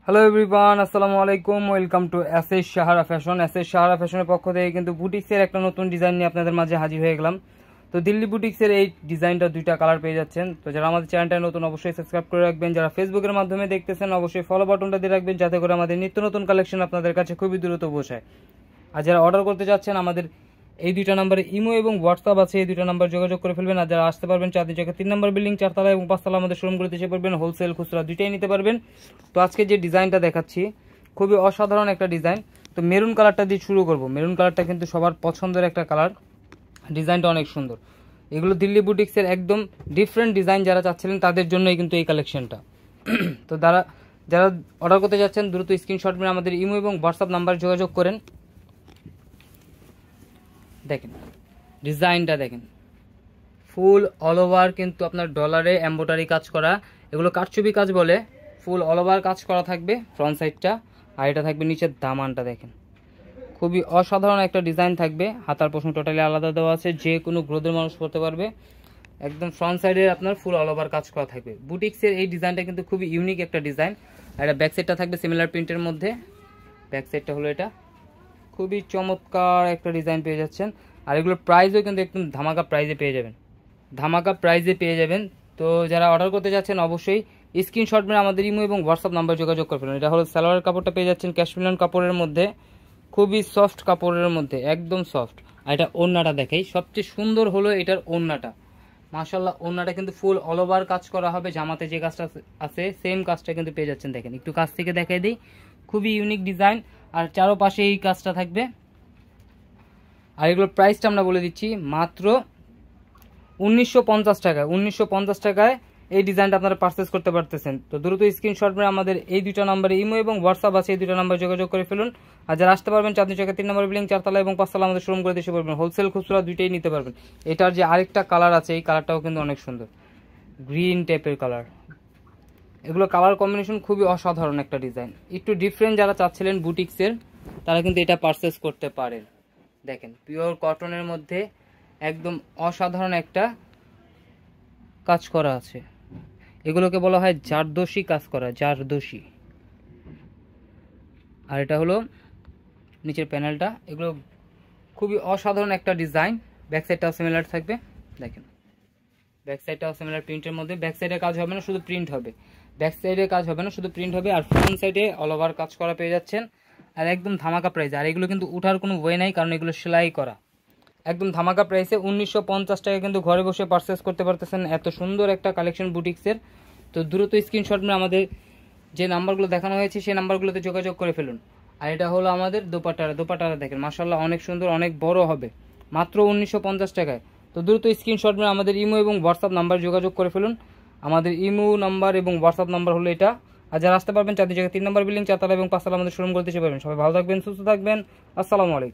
Hello everyone, আসসালামু আলাইকুম। Welcome to SS Sahara fashion. SS Sahara ফ্যাশনের পক্ষ থেকে কিন্তু বুটিক্সের একটা নতুন ডিজাইন নিয়ে আপনাদের মাঝে হাজির হয়ে গেলাম। তো দিল্লি বুটিক্সের এই ডিজাইনটা দুইটা কালার পেয়ে যাচ্ছেন। তো যারা আমাদের চ্যানেলটা নতুন অবশ্যই সাবস্ক্রাইব করে রাখবেন, যারা ফেসবুকের মাধ্যমে দেখতেছেন অবশ্যই ফলো বাটনটা দিয়ে রাখবেন, যাতে করে আমাদের নিত্য নতুন কালেকশন আপনাদের কাছে খুবই দ্রুত পৌঁছায়। আর যারা অর্ডার করতে চাচ্ছেন আমাদের এই দুইটা নাম্বারে ইমো এবং হোয়াটসঅ্যাপ আছে, এই দুইটা নাম্বার যোগাযোগ করে ফেলবেন। আর যারা আসতে পারবেন চাঁদনি চকের 3 নম্বর বিল্ডিং 4 তলা এবং 5 তলা আমাদের শোরুমগুলোতে এসে পড়বেন, হোলসেল খুচরা দুইটাই নিতে পারবেন। তো আজকে যে ডিজাইনটা দেখাচ্ছি খুবই অসাধারণ একটা ডিজাইন। তো মেরুন কালারটা দিয়ে শুরু করব। মেরুন কালারটা কিন্তু সবার পছন্দের একটা কালার, ডিজাইনটা অনেক সুন্দর। এগুলো দিল্লি বুটিক্সের একদম ডিফারেন্ট ডিজাইন, যারা চাচ্ছিলেন তাদের জন্যই কিন্তু এই কালেকশনটা। তো যারা অর্ডার করতে যাচ্ছেন দ্রুত স্ক্রিনশট মেরে আমাদের ইমো এবং হোয়াটসঅ্যাপ নাম্বার যোগাযোগ করেন। দেখেন ডিজাইনটা, দেখেন ফুল অল ওভার কিন্তু আপনার ডলারে এমব্রয়ডারি কাজ করা, এগুলো কারচুপি কাজ বলে। ফুল অল ওভার কাজ করা থাকবে ফ্রন্ট সাইডটা, আর এটা থাকবে নিচের দামানটা। দেখেন খুবই অসাধারণ একটা ডিজাইন থাকবে। হাতার পোষণ টোটালি আলাদা দেওয়া আছে, যে কোনো গ্রোথের মানুষ পড়তে পারবে। একদম ফ্রন্ট সাইডে আপনার ফুল অল ওভার কাজ করা থাকবে। বুটিক্সের এই ডিজাইনটা কিন্তু খুবই ইউনিক একটা ডিজাইন। আর এটা ব্যাক সাইডটা থাকবে সিমিলার প্রিন্টের মধ্যে। ব্যাক সাইডটা হলো এটা, খুবই চমৎকার একটা ডিজাইন পেয়ে যাচ্ছেন। আর এগুলোর প্রাইসও কিন্তু একদম ধামাকা প্রাইজে পেয়ে যাবেন, ধামাকা প্রাইজে পেয়ে যাবেন। তো যারা অর্ডার করতে যাচ্ছেন অবশ্যই স্ক্রিনশট মেরে আমাদের ইমো এবং হোয়াটসঅ্যাপ নাম্বার যোগাযোগ করবেন। এটা হলো সালোয়ার কাপড়টা পেয়ে যাচ্ছেন ক্যাশমিলান কাপড়ের মধ্যে, খুবই সফট কাপড়ের মধ্যে, একদম সফট। আর এটা ওড়নাটা দেখাই, সবচেয়ে সুন্দর হলো এটার ওড়নাটা। মাশাআল্লাহ, ওড়নাটা কিন্তু ফুল অল ওভার কাজ করা হবে। জামাতে যে কাজটা আছে সেম কাজটা কিন্তু পেয়ে যাচ্ছেন। দেখেন একটু কাছ থেকে দেখাই দিই, খুবই ইউনিক ডিজাইন। আর চারোপাশে এই কাজটা থাকবে। আর এগুলোর প্রাইসটা আমরা বলে দিচ্ছি মাত্র 1950 টাকা। 1950 টাকায় এই ডিজাইনটা আপনারা পারচেস করতে পারতেছেন। তো দ্রুত স্ক্রিনশট মেরে আমাদের এই দুটো নাম্বারে ইমো এবং হোয়াটসঅ্যাপ আছে, এই দুটো নাম্বার যোগাযোগ করে ফেলুন। আর যারা আসতে পারবেন চাঁদনি চকের 3 নম্বর বিল্ডিং 4 তলা এবং 5 তলা আমাদের শোরুম করে এসে পড়বেন, হোলসেল খুচরা দুইটাই নিতে পারবেন। এটার যে আরেকটা কালার আছে, এই কালারটাও কিন্তু অনেক সুন্দর, গ্রিন টাইপের কালার। এগুলো কালার কম্বিনেশন খুবই অসাধারণ একটা ডিজাইন, একটু ডিফারেন্ট। যারা চাচ্ছিলেন বুটিক্সের তারা কিন্তু এটা পারচেস করতে পারেন। দেখেন পিওর কটনের মধ্যে একদম অসাধারণ একটা কাজ করা আছে। এগুলোকে বলা হয় জারদোশি কাজ করা, জারদোশি। আর এটা হলো নিচের প্যানেলটা। এগুলো খুবই অসাধারণ একটা ডিজাইন। ব্যাক সাইডটাও সিমিলার থাকবে। দেখেন ব্যাক সাইডটাও সিমিলার প্রিন্টের মধ্যে। ব্যাক সাইডে কাজ হবে না, শুধু প্রিন্ট হবে। ব্যাক সাইডে কাজ হবে না, শুধু প্রিন্ট হবে। আর ফ্রন্ট সাইডে অল ওভার কাজ করা পেয়ে যাচ্ছেন। আর একদম ধামাকা প্রাইস। আর এগুলো কিন্তু উঠার কোনো ওয়ে নাই, কারণ এগুলো সেলাই করা। একদম ধামাকা প্রাইসে 1950 টাকা কিন্তু ঘরে বসে পারচেস করতে পারতেছেন এত সুন্দর একটা কালেকশন বুটিক্সের। তো দ্রুত স্ক্রিনশট নিয়ে আমাদের যে নাম্বারগুলো দেখানো হয়েছে সেই নাম্বারগুলোতে যোগাযোগ করে ফেলুন। আর এটা হলো আমাদের দোপাট্টাটা দেখেন মাশাআল্লাহ অনেক সুন্দর, অনেক বড় হবে, মাত্র 1950 টাকায়। তো দ্রুত স্ক্রিনশট নিয়ে আমাদের ইমো এবং হোয়াটসঅ্যাপ নাম্বার যোগাযোগ করে ফেলুন। আমাদের ইমো নাম্বার এবং হোয়াটসঅ্যাপ নাম্বার হলো এটা। আর যারা আসতে পারবেন চাঁদনি চকের 3 নম্বর বিল্ডিং 4 তলা এবং 5 তলা আমাদের শোরুম করতে এসে পারবেন। সবাই ভালো থাকবেন, সুস্থ থাকবেন। আসসালামু আলাইকুম।